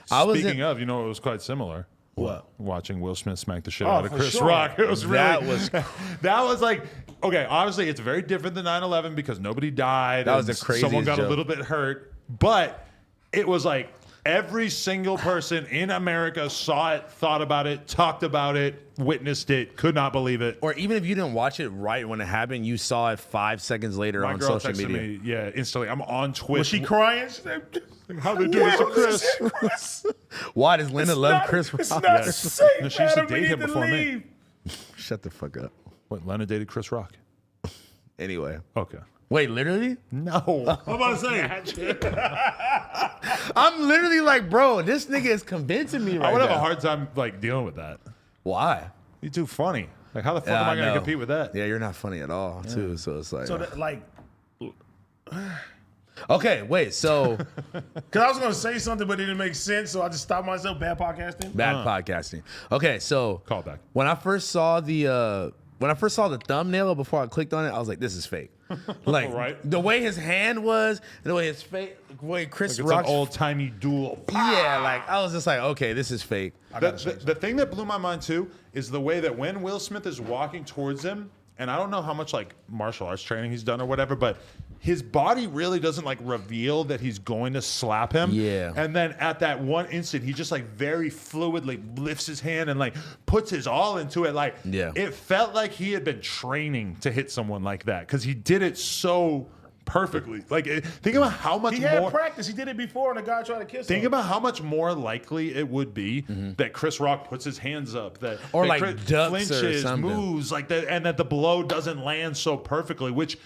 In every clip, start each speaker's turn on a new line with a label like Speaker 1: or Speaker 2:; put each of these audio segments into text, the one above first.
Speaker 1: Speaking of, you know, it was quite similar.
Speaker 2: What?
Speaker 1: Watching Will Smith smack the shit out of Chris
Speaker 2: sure.
Speaker 1: Rock. It was really, that was like, okay, obviously it's very different than 9/11 because nobody died.
Speaker 3: That was the craziest
Speaker 1: Someone got
Speaker 3: joke.
Speaker 1: a little bit hurt, but it was like every single person in America saw it, thought about it, talked about it, witnessed it, could not believe it.
Speaker 3: Or even if you didn't watch it right when it happened, you saw it 5 seconds later
Speaker 1: My
Speaker 3: on
Speaker 1: girl
Speaker 3: social
Speaker 1: texted
Speaker 3: media.
Speaker 1: me, yeah, instantly. I'm on Twitch.
Speaker 2: Was she crying? She said,
Speaker 1: How they doing to Chris?
Speaker 3: Why does Linda love Chris Rock?
Speaker 2: It's not safe.
Speaker 1: No, she used to
Speaker 2: Adam.
Speaker 1: date
Speaker 2: We
Speaker 1: him
Speaker 2: need to
Speaker 1: before me.
Speaker 2: leave.
Speaker 3: Shut the fuck up.
Speaker 1: What, Lena dated Chris Rock?
Speaker 3: Anyway.
Speaker 1: Okay.
Speaker 3: Wait, literally?
Speaker 1: No.
Speaker 2: I'm about to say.
Speaker 3: I'm literally like, bro, this nigga is convincing me right
Speaker 1: I would have
Speaker 3: now.
Speaker 1: a hard time like dealing with that.
Speaker 3: Why?
Speaker 1: You're too funny. Like, how the fuck
Speaker 3: Yeah,
Speaker 1: am I
Speaker 3: I
Speaker 1: going to
Speaker 3: know.
Speaker 1: compete with that?
Speaker 3: Yeah, you're not funny at all, too. So it's like,
Speaker 2: So that, like,
Speaker 3: okay, wait. So
Speaker 2: because I was gonna say something, but it didn't make sense, so I just stopped myself. Bad podcasting.
Speaker 3: bad podcasting. Okay, so
Speaker 1: Call back.
Speaker 3: when I first saw the thumbnail before I clicked on it, I was like, this is fake. Like
Speaker 1: Right.
Speaker 3: the way his hand was, and the way his face, the way Chris
Speaker 1: Like it's
Speaker 3: Rock's
Speaker 1: an old-timey duel.
Speaker 3: yeah, like I was just like, okay, this is fake.
Speaker 1: The thing that blew my mind, too, is the way that when Will Smith is walking towards him, and I don't know how much, like, martial arts training he's done or whatever, but his body really doesn't, like, reveal that he's going to slap him.
Speaker 3: Yeah.
Speaker 1: And then at that one instant, he just, like, very fluidly lifts his hand and, like, puts his all into it. Like,
Speaker 3: Yeah.
Speaker 1: it felt like he had been training to hit someone like that because he did it so perfectly. Like, think about how much
Speaker 2: He had
Speaker 1: more...
Speaker 2: practice. He did it before, and the guy tried to kiss
Speaker 1: Think
Speaker 2: him.
Speaker 1: about how much more likely it would be that Chris Rock puts his hands up, that
Speaker 3: Or,
Speaker 1: that
Speaker 3: like,
Speaker 1: Chris
Speaker 3: ducks or
Speaker 1: flinches,
Speaker 3: something.
Speaker 1: moves, like that, and that the blow doesn't land so perfectly, which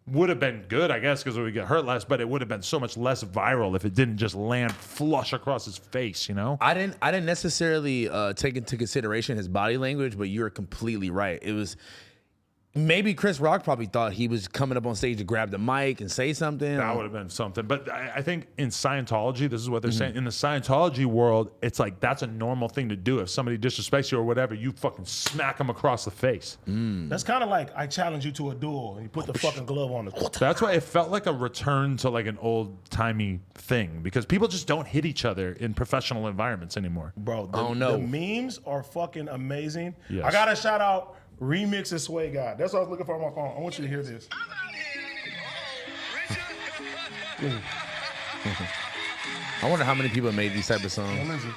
Speaker 1: would have been good, I guess, because we would get hurt less. But it would have been so much less viral if it didn't just land flush across his face. You know?
Speaker 3: I didn't necessarily take into consideration his body language, but you're completely right. It was maybe Chris Rock probably thought he was coming up on stage to grab the mic and say something.
Speaker 1: That would have been something. But I think in Scientology, this is what they're saying. In the Scientology world, it's like that's a normal thing to do. If somebody disrespects you or whatever, you fucking smack them across the face.
Speaker 2: That's kind of like I challenge you to a duel, and you put the fucking glove on.
Speaker 1: That's why it felt like a return to like an old-timey thing because people just don't hit each other in professional environments anymore.
Speaker 2: Bro,
Speaker 3: I don't know.
Speaker 2: the memes are fucking amazing.
Speaker 1: Yes.
Speaker 2: I gotta shout out Remix and Sway God. That's what I was looking for on my phone. I want you to hear this.
Speaker 3: I wonder how many people made these type of songs.
Speaker 2: Listen.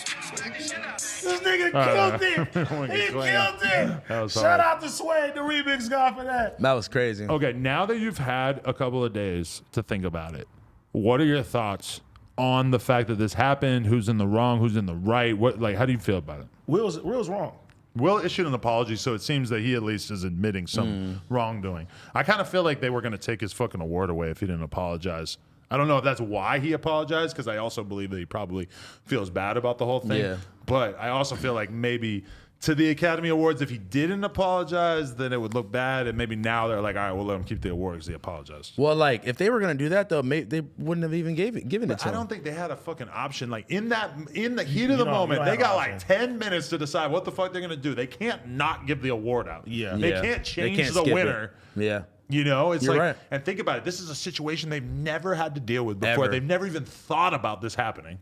Speaker 2: This nigga killed it. He killed it.
Speaker 1: That was
Speaker 2: Shout
Speaker 1: hard.
Speaker 2: out to Sway, the remix guy, for that.
Speaker 3: That was crazy.
Speaker 1: Okay, now that you've had a couple of days to think about it, what are your thoughts on the fact that this happened? Who's in the wrong? Who's in the right? What, like, how do you feel about it?
Speaker 2: Will's wrong.
Speaker 1: Will issued an apology, so it seems that he at least is admitting some wrongdoing. I kind of feel like they were going to take his fucking award away if he didn't apologize. I don't know if that's why he apologized, because I also believe that he probably feels bad about the whole thing.
Speaker 3: Yeah.
Speaker 1: But I also feel like maybe to the Academy Awards, if he didn't apologize, then it would look bad. And maybe now they're like, all right, we'll let him keep the award because he apologized.
Speaker 3: Well, like if they were gonna do that though, they wouldn't have even given it
Speaker 1: But
Speaker 3: to
Speaker 1: I
Speaker 3: him.
Speaker 1: don't think they had a fucking option. Like in the heat of the
Speaker 2: don't-
Speaker 1: moment,
Speaker 2: you don't
Speaker 1: they
Speaker 2: have
Speaker 1: got
Speaker 2: an
Speaker 1: like
Speaker 2: option.
Speaker 1: 10 minutes to decide what the fuck they're gonna do. They can't not give the award out.
Speaker 2: Yeah.
Speaker 1: They
Speaker 3: Yeah.
Speaker 1: can't
Speaker 3: They
Speaker 1: change
Speaker 3: can't
Speaker 1: the
Speaker 3: skip it.
Speaker 1: winner.
Speaker 3: Yeah.
Speaker 1: You know, it's
Speaker 3: You're
Speaker 1: like,
Speaker 3: right.
Speaker 1: and think about it. This is a situation they've never had to deal with before.
Speaker 3: Ever.
Speaker 1: They've never even thought about this happening.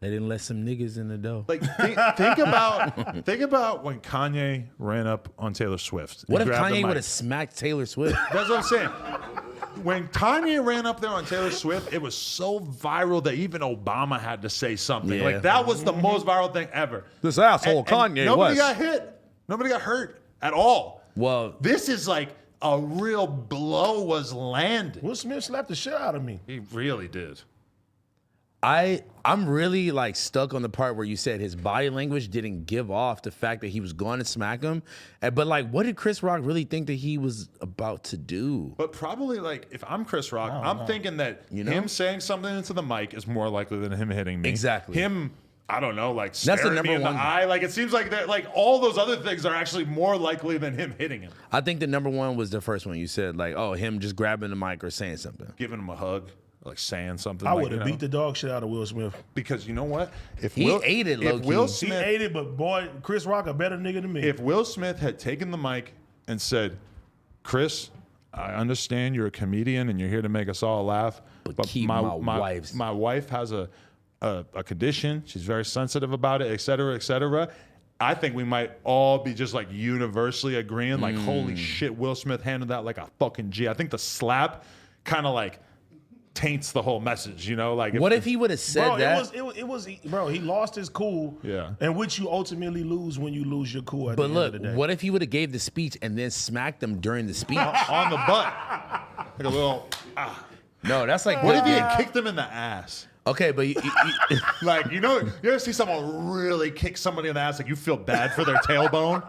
Speaker 3: They didn't let some niggas in the dough.
Speaker 1: Like, think about when Kanye ran up on Taylor Swift.
Speaker 3: What if
Speaker 1: He grabbed the
Speaker 3: Kanye
Speaker 1: mic.
Speaker 3: would have smacked Taylor Swift?
Speaker 1: That's what I'm saying. When Kanye ran up there on Taylor Swift, it was so viral that even Obama had to say something.
Speaker 3: Yeah.
Speaker 1: Like that was the most viral thing ever.
Speaker 3: This asshole Kanye
Speaker 1: nobody
Speaker 3: West.
Speaker 1: got hit. Nobody got hurt at all.
Speaker 3: Well,
Speaker 1: This is like a real blow was landed.
Speaker 2: Will Smith slapped the shit out of me.
Speaker 1: He really did.
Speaker 3: I'm really like stuck on the part where you said his body language didn't give off the fact that he was going to smack him. But like, what did Chris Rock really think that he was about to do?
Speaker 1: But probably like if I'm Chris Rock, I'm thinking that
Speaker 3: You know?
Speaker 1: him saying something into the mic is more likely than him hitting me.
Speaker 3: Exactly.
Speaker 1: Him, I don't know, like
Speaker 3: That's the
Speaker 1: staring
Speaker 3: number
Speaker 1: me in
Speaker 3: one-
Speaker 1: the eye. Like it seems like that. Like all those other things are actually more likely than him hitting him.
Speaker 3: I think the number one was the first one you said, like, oh, him just grabbing the mic or saying something.
Speaker 1: Giving him a hug. like saying something.
Speaker 2: I
Speaker 1: like,
Speaker 2: would have beat the dog shit out of Will Smith.
Speaker 1: because you know what? If
Speaker 3: He ate it,
Speaker 1: if
Speaker 3: low-key.
Speaker 1: Will
Speaker 2: He
Speaker 1: Smith,
Speaker 2: ate it, but boy, Chris Rock a better nigga than me.
Speaker 1: if Will Smith had taken the mic and said, "Chris, I understand you're a comedian and you're here to make us all laugh, but
Speaker 3: keep my wife's-
Speaker 1: my wife has a condition. She's very sensitive about it, et cetera, et cetera." I think we might all be just like universally agreeing, like, holy shit, Will Smith handled that like a fucking G. I think the slap kind of like taints the whole message, you know? Like,
Speaker 3: What if he would have said
Speaker 2: Bro,
Speaker 3: that?
Speaker 2: it was, bro. He lost his cool.
Speaker 1: Yeah.
Speaker 2: And which you ultimately lose when you lose your cool. At
Speaker 3: But
Speaker 2: the
Speaker 3: look,
Speaker 2: end of the day.
Speaker 3: what if he would have gave the speech and then smacked him during the speech?
Speaker 1: on the butt, like a little?
Speaker 3: No, that's like
Speaker 1: What if he had kicked him in the ass?
Speaker 3: okay, but
Speaker 1: Like, you know, you ever see someone really kick somebody in the ass, like you feel bad for their tailbone?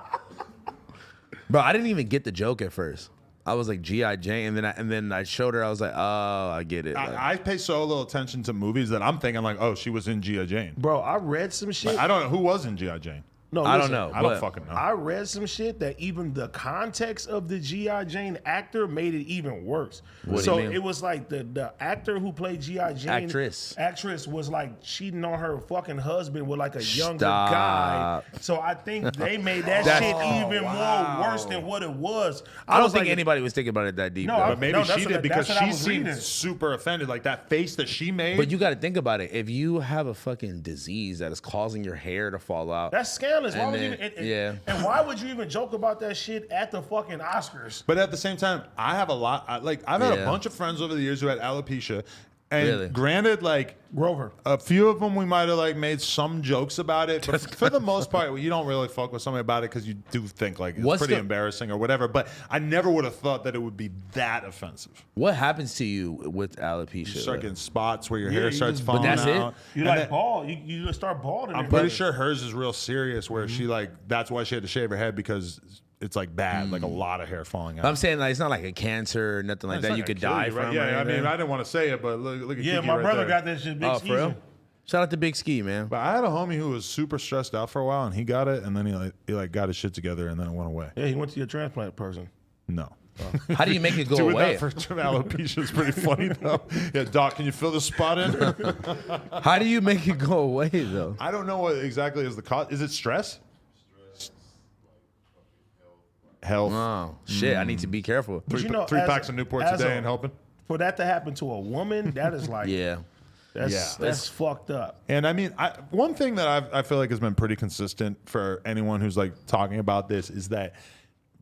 Speaker 3: bro, I didn't even get the joke at first. I was like G.I. Jane, and then I showed her. I was like, oh, I get it. Like,
Speaker 1: I pay so little attention to movies that I'm thinking like, oh, she was in G.I. Jane.
Speaker 2: Bro, I read some shit.
Speaker 1: I don't know who was in G.I. Jane.
Speaker 2: No,
Speaker 3: I don't
Speaker 2: listen,
Speaker 3: know.
Speaker 1: I don't
Speaker 3: but-
Speaker 1: fucking know.
Speaker 2: I read some shit that even the context of the G.I. Jane actor made it even worse.
Speaker 3: What do
Speaker 2: so
Speaker 3: you mean?
Speaker 2: it was like the actor who played G.I. Jane. Actress was like cheating on her fucking husband with like a younger guy.
Speaker 3: Stop.
Speaker 2: So I think they made that shit even more worse than what it was.
Speaker 3: I don't
Speaker 2: was
Speaker 3: think
Speaker 2: like,
Speaker 3: anybody was thinking about it that deep.
Speaker 2: No,
Speaker 3: though.
Speaker 1: But maybe
Speaker 2: No, that's
Speaker 1: she
Speaker 2: what-
Speaker 1: did because
Speaker 2: that's what I
Speaker 1: she
Speaker 2: was
Speaker 1: seemed
Speaker 2: reading.
Speaker 1: super offended. Like that face that she made.
Speaker 3: But you got to think about it. If you have a fucking disease that is causing your hair to fall out,
Speaker 2: That's scandalous. Why
Speaker 3: And
Speaker 2: would you
Speaker 3: then-
Speaker 2: even,
Speaker 3: yeah.
Speaker 2: And why would you even joke about that shit at the fucking Oscars?
Speaker 1: But at the same time, I have a lot. I've had a
Speaker 3: Yeah.
Speaker 1: bunch of friends over the years who had alopecia, and
Speaker 3: Really?
Speaker 1: granted, like
Speaker 2: Grover.
Speaker 1: a few of them we might have like made some jokes about it, but for the most part, you don't really fuck with somebody about it because you do think like it's
Speaker 3: What's
Speaker 1: pretty
Speaker 3: the-
Speaker 1: embarrassing or whatever. But I never would have thought that it would be that offensive.
Speaker 3: what happens to you with alopecia?
Speaker 1: You start getting spots where your
Speaker 2: Yeah,
Speaker 1: hair
Speaker 2: you
Speaker 1: starts
Speaker 2: just-
Speaker 1: falling
Speaker 3: that's it?
Speaker 1: out.
Speaker 2: You
Speaker 1: And
Speaker 2: like
Speaker 1: then-
Speaker 2: bald. You just start balding.
Speaker 1: I'm pretty sure hers is real serious, where she like that's why she had to shave her head because it's like bad, like a lot of hair falling out.
Speaker 3: I'm saying like it's not like a cancer or nothing like
Speaker 1: It's
Speaker 3: that.
Speaker 1: not
Speaker 3: You
Speaker 1: gonna
Speaker 3: could
Speaker 1: kill
Speaker 3: die
Speaker 1: you,
Speaker 3: from.
Speaker 1: right?
Speaker 3: or
Speaker 1: Yeah, I
Speaker 3: anything.
Speaker 1: mean, I didn't want to say it, but look at
Speaker 2: Yeah,
Speaker 1: Kiki
Speaker 2: my
Speaker 1: right
Speaker 2: brother
Speaker 1: there.
Speaker 2: got that shit big
Speaker 3: Oh, for real? Shout out to Big Ski, man.
Speaker 1: But I had a homie who was super stressed out for a while, and he got it, and then he got his shit together, and then it went away.
Speaker 2: Yeah, he went to your transplant person.
Speaker 1: No.
Speaker 3: How do you make it go
Speaker 1: Doing
Speaker 3: away?
Speaker 1: that for alopecia is pretty funny though. Yeah, Doc, can you fill the spot in?
Speaker 3: How do you make it go away though?
Speaker 1: I don't know what exactly is the cause. Is it stress? Health.
Speaker 3: Oh shit! I need to be careful.
Speaker 2: But you know,
Speaker 1: Three
Speaker 2: as-
Speaker 1: packs of Newports a
Speaker 2: as
Speaker 1: day ain't helping.
Speaker 2: For that to happen to a woman, that is like,
Speaker 3: Yeah.
Speaker 2: that's fucked up.
Speaker 1: And I mean, one thing that I feel like has been pretty consistent for anyone who's like talking about this is that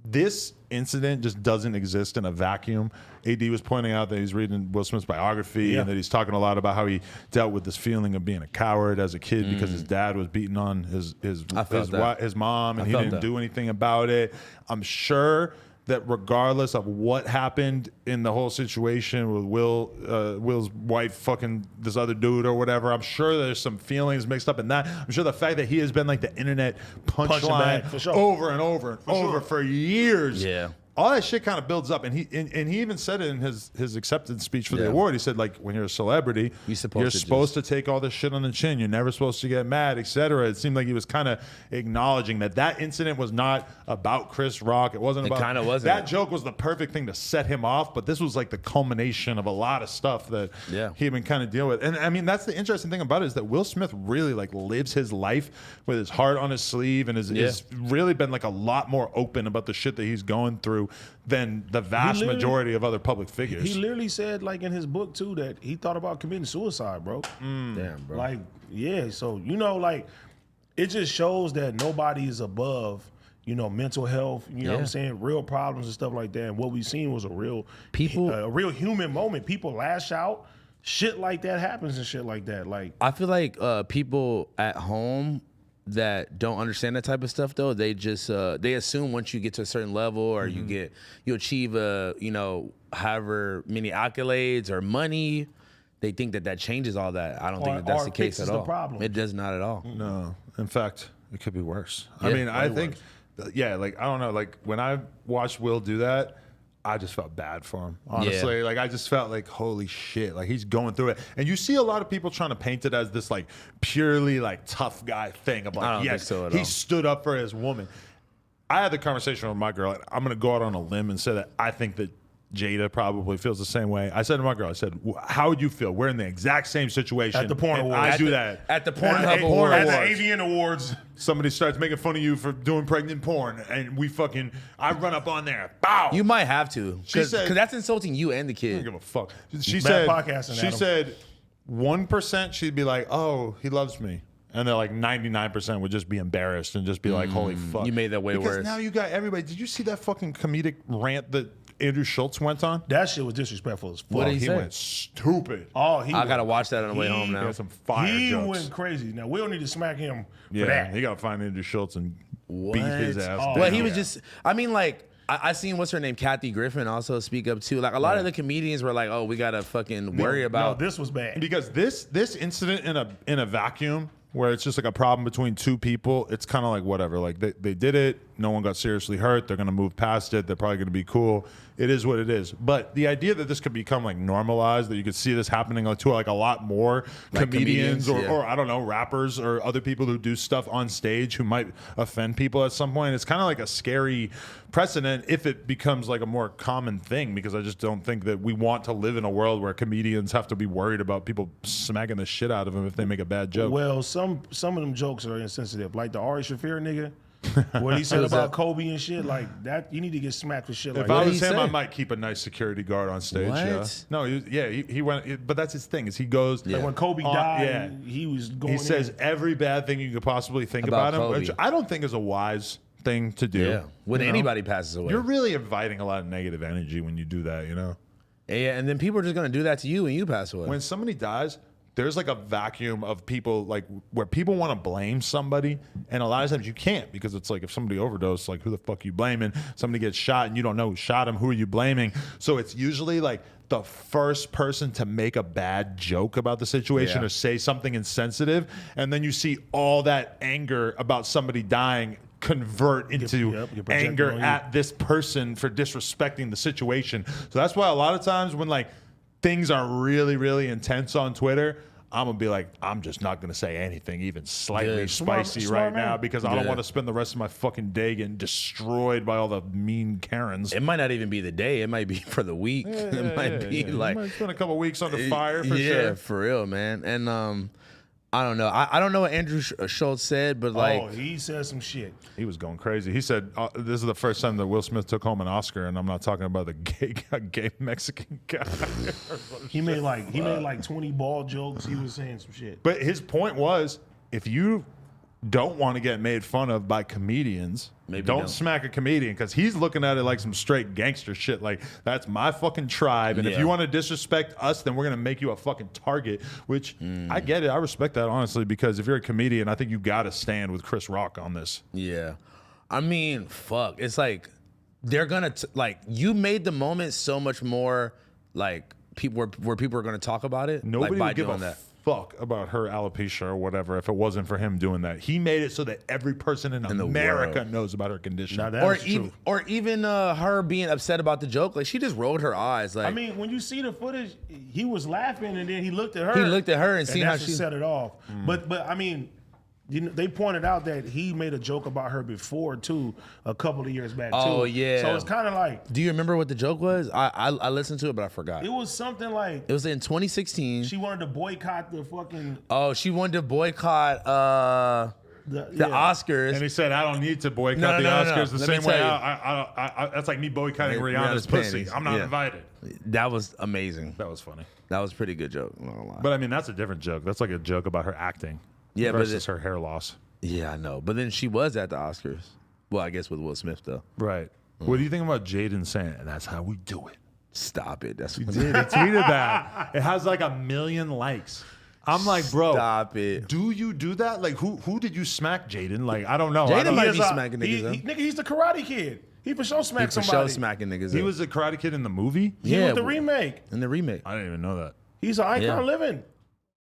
Speaker 1: this incident just doesn't exist in a vacuum. AD was pointing out that he's reading Will Smith's biography
Speaker 2: Yeah.
Speaker 1: and that he's talking a lot about how he dealt with this feeling of being a coward as a kid because his dad was beating on his
Speaker 3: I felt that.
Speaker 1: his mom and he
Speaker 3: felt
Speaker 1: didn't
Speaker 3: that.
Speaker 1: do anything about it. I'm sure that regardless of what happened in the whole situation with Will's wife fucking this other dude or whatever, I'm sure there's some feelings mixed up in that. I'm sure the fact that he has been like the internet
Speaker 2: Punching
Speaker 1: punchline
Speaker 2: bag, for sure.
Speaker 1: over and over and over for years.
Speaker 3: Yeah.
Speaker 1: All that shit kind of builds up, and he even said it in his acceptance speech for the
Speaker 3: Yeah.
Speaker 1: award. He said, like, when you're a celebrity,
Speaker 3: You're supposed
Speaker 1: to take all this shit on the chin. You're never supposed to get mad, etc. It seemed like he was kind of acknowledging that incident was not about Chris Rock. It wasn't
Speaker 3: It
Speaker 1: about
Speaker 3: kinda wasn't.
Speaker 1: that joke was the perfect thing to set him off. But this was like the culmination of a lot of stuff that
Speaker 3: Yeah.
Speaker 1: he had been kind of dealing with. And I mean, that's the interesting thing about it is that Will Smith really like lives his life with his heart on his sleeve and is really been like a lot more open about the shit that he's going through than the vast
Speaker 2: literally-
Speaker 1: majority of other public figures.
Speaker 2: He literally said, like in his book too, that he thought about committing suicide, bro.
Speaker 3: Damn, bro.
Speaker 2: Like, yeah. So like, it just shows that nobody is above, mental health. You know what
Speaker 3: Yeah.
Speaker 2: I'm saying? Real problems and stuff like that. And what we've seen was a real human moment. People lash out. Shit like that happens and shit like that. Like,
Speaker 3: I feel like people at home that don't understand that type of stuff though, they just they assume once you get to a certain level or you achieve however many accolades or money, they think that changes all that. I don't think that's
Speaker 2: or
Speaker 3: the case
Speaker 2: fixes
Speaker 3: at
Speaker 2: the
Speaker 3: all.
Speaker 2: problem.
Speaker 3: It does not at all.
Speaker 1: No, in fact, it could be worse. I
Speaker 3: Yeah,
Speaker 1: mean, I
Speaker 2: way
Speaker 1: think, like I don't know, like when I watched Will do that, I just felt bad for him. Honestly, like I just felt like holy shit, like he's going through it. And you see a lot of people trying to paint it as this like purely like tough guy thing of
Speaker 3: I
Speaker 1: like
Speaker 3: don't think
Speaker 1: yes,
Speaker 3: so at
Speaker 1: he
Speaker 3: all.
Speaker 1: stood up for his woman. I had the conversation with my girl. And I'm gonna go out on a limb and say that I think that Jada probably feels the same way. I said to my girl, I said, how would you feel? We're in the exact same situation.
Speaker 2: At the porn
Speaker 1: and
Speaker 2: awards.
Speaker 1: I do that.
Speaker 3: At the
Speaker 2: At
Speaker 3: Pornhub
Speaker 2: the
Speaker 3: Awards.
Speaker 2: AVN Awards.
Speaker 1: Somebody starts making fun of you for doing pregnant porn, and I run up on there. Bow.
Speaker 3: You might have to,
Speaker 1: She
Speaker 3: because
Speaker 1: said-
Speaker 3: that's insulting you and the
Speaker 1: I don't
Speaker 3: kid.
Speaker 1: give a fuck. She
Speaker 2: Bad
Speaker 1: said,
Speaker 2: podcasting,
Speaker 1: she
Speaker 2: Adam.
Speaker 1: said 1% she'd be like, oh, he loves me. And then like 99% would just be embarrassed and just be like, holy fuck.
Speaker 3: You made that way
Speaker 1: because
Speaker 3: worse.
Speaker 1: now you got everybody. Did you see that fucking comedic rant that Andrew Schultz went on?
Speaker 2: That shit was disrespectful as fuck.
Speaker 3: What did he
Speaker 1: He
Speaker 3: say?
Speaker 1: went stupid.
Speaker 2: Oh,
Speaker 3: I gotta watch that on the way home
Speaker 1: He
Speaker 3: now.
Speaker 1: had some fire
Speaker 2: He
Speaker 1: jokes.
Speaker 2: went crazy. Now we don't need to smack him for
Speaker 1: Yeah,
Speaker 2: that.
Speaker 1: he got to find Andrew Schultz and beat his ass
Speaker 2: Oh,
Speaker 1: down.
Speaker 3: Well, he was just. I mean, like I seen what's her name, Kathy Griffin, also speak up too. Like a lot of the comedians were like, "Oh, we gotta fucking worry about."
Speaker 2: No, this was bad.
Speaker 1: because this incident in a vacuum where it's just like a problem between two people, it's kind of like whatever. Like they did it, no one got seriously hurt. They're gonna move past it. They're probably gonna be cool. It is what it is. But the idea that this could become like normalized, that you could see this happening like, to like a lot more
Speaker 3: Like
Speaker 1: comedians,
Speaker 3: comedians,
Speaker 1: or I don't know, rappers or other people who do stuff on stage who might offend people at some point. It's kind of like a scary precedent if it becomes like a more common thing, because I just don't think that we want to live in a world where comedians have to be worried about people smacking the shit out of them if they make a bad joke.
Speaker 2: Well, some of them jokes are insensitive, like the Ari Shaffir nigga. What he said
Speaker 3: Who's
Speaker 2: about
Speaker 3: that?
Speaker 2: Kobe and shit, like that, you need to get smacked for shit like
Speaker 1: If I
Speaker 2: that.
Speaker 1: was
Speaker 3: did he
Speaker 1: him, I
Speaker 3: say?
Speaker 1: might keep a nice security guard on stage.
Speaker 3: What?
Speaker 1: Yeah. No, he went, but that's his thing. Is he goes?
Speaker 2: Like when Kobe
Speaker 1: on-
Speaker 2: died,
Speaker 1: yeah.
Speaker 2: he was going.
Speaker 1: He says
Speaker 2: in.
Speaker 1: every bad thing you could possibly think
Speaker 3: About
Speaker 1: about him, which
Speaker 3: Kobe.
Speaker 1: I don't think is a wise thing to do.
Speaker 3: Yeah, when
Speaker 1: you know?
Speaker 3: anybody passes away.
Speaker 1: You're really inviting a lot of negative energy when you do that. You know,
Speaker 3: Yeah, and then people are just gonna do that to you when you pass away.
Speaker 1: when somebody dies, there's like a vacuum of people, like where people want to blame somebody, and a lot of times you can't, because it's like if somebody overdosed, like who the fuck you blaming? Somebody gets shot and you don't know who shot him. Who are you blaming? So it's usually like the first person to make a bad joke about the situation
Speaker 3: Yeah.
Speaker 1: or say something insensitive, and then you see all that anger about somebody dying convert into
Speaker 2: get projected
Speaker 1: anger
Speaker 2: on you.
Speaker 1: at this person for disrespecting the situation. So that's why a lot of times when like things are really, really intense on Twitter, I'm gonna be like, I'm just not gonna say anything even slightly
Speaker 3: Good.
Speaker 1: spicy
Speaker 2: Smart
Speaker 1: right
Speaker 2: man.
Speaker 1: now, because I don't
Speaker 3: Good.
Speaker 1: want to spend the rest of my fucking day getting destroyed by all the mean Karens.
Speaker 3: It might not even be the day. It might be for the week. It might be like,
Speaker 1: you might spend a couple weeks under fire for
Speaker 3: yeah,
Speaker 1: sure.
Speaker 3: for real, man. And I don't know. I don't know what Andrew Schultz said, but like,
Speaker 2: Oh, he said some shit.
Speaker 1: He was going crazy. He said, "This is the first time that Will Smith took home an Oscar, and I'm not talking about the gay Mexican guy."
Speaker 2: He made like 20 ball jokes. He was saying some shit.
Speaker 1: But his point was, if you don't want to get made fun of by comedians,
Speaker 3: Maybe
Speaker 1: don't
Speaker 3: don't.
Speaker 1: smack a comedian, because he's looking at it like some straight gangster shit. Like, that's my fucking tribe, and if
Speaker 3: Yeah.
Speaker 1: you want to disrespect us, then we're gonna make you a fucking target. Which I get it. I respect that, honestly, because if you're a comedian, I think you got to stand with Chris Rock on this.
Speaker 3: yeah. I mean, fuck. It's like they're gonna like you made the moment so much more like people where people are gonna talk about it.
Speaker 1: Nobody
Speaker 3: like, by
Speaker 1: would give
Speaker 3: doing
Speaker 1: a
Speaker 3: that.
Speaker 1: fuck about her alopecia or whatever if it wasn't for him doing that. He made it so that every person in
Speaker 3: the
Speaker 1: America
Speaker 3: world.
Speaker 1: knows about her condition.
Speaker 2: Now that is true.
Speaker 3: Or even her being upset about the joke. Like she just rolled her eyes. Like
Speaker 2: I mean, when you see the footage, he was laughing and then he looked at her.
Speaker 3: He looked at her and seen how
Speaker 2: that's what
Speaker 3: she-
Speaker 2: set it off. But I mean, you know, they pointed out that he made a joke about her before too, a couple of years back.
Speaker 3: Oh,
Speaker 2: too.
Speaker 3: yeah.
Speaker 2: So it's kind of like
Speaker 3: do you remember what the joke was? I listened to it, but I forgot.
Speaker 2: it was something like
Speaker 3: It was in 2016.
Speaker 2: she wanted to boycott the fucking
Speaker 3: She wanted to boycott the
Speaker 2: yeah.
Speaker 3: Oscars.
Speaker 1: And he said, "I don't need to boycott
Speaker 3: No,
Speaker 1: the
Speaker 3: no, no, no.
Speaker 1: Oscars the
Speaker 3: Let me
Speaker 1: same way.
Speaker 3: tell you.
Speaker 1: I that's like me boycotting
Speaker 3: Rihanna's
Speaker 1: Rihanna's pussy.
Speaker 3: panties.
Speaker 1: I'm not
Speaker 3: Yeah.
Speaker 1: invited."
Speaker 3: That was amazing.
Speaker 1: That was funny.
Speaker 3: That was a pretty good joke. I'm not gonna lie.
Speaker 1: But I mean, that's a different joke. That's like a joke about her acting.
Speaker 3: Yeah, but
Speaker 1: versus her hair loss.
Speaker 3: Yeah, I know. But then she was at the Oscars. Well, I guess with Will Smith though.
Speaker 1: Right. What do you think about Jaden saying, "And that's how we do it"?
Speaker 3: Stop it. That's
Speaker 1: He tweeted that. It has like 1 million likes. I'm like, bro,
Speaker 3: Stop it.
Speaker 1: do you do that? Like, who did you smack, Jaden? Like, I don't know.
Speaker 3: Jaden
Speaker 1: I don't
Speaker 3: might
Speaker 1: know.
Speaker 3: be smacking niggas, huh?
Speaker 2: Nigga, he's the Karate Kid. He for sure smacked
Speaker 3: For
Speaker 2: somebody.
Speaker 3: show smacking niggas.
Speaker 1: He
Speaker 3: up.
Speaker 1: was a Karate Kid in the movie?
Speaker 2: He
Speaker 3: Yeah,
Speaker 2: was the
Speaker 3: w-
Speaker 2: remake.
Speaker 3: in the remake.
Speaker 1: I didn't even know that.
Speaker 2: He's an icon
Speaker 3: Yeah.
Speaker 2: living.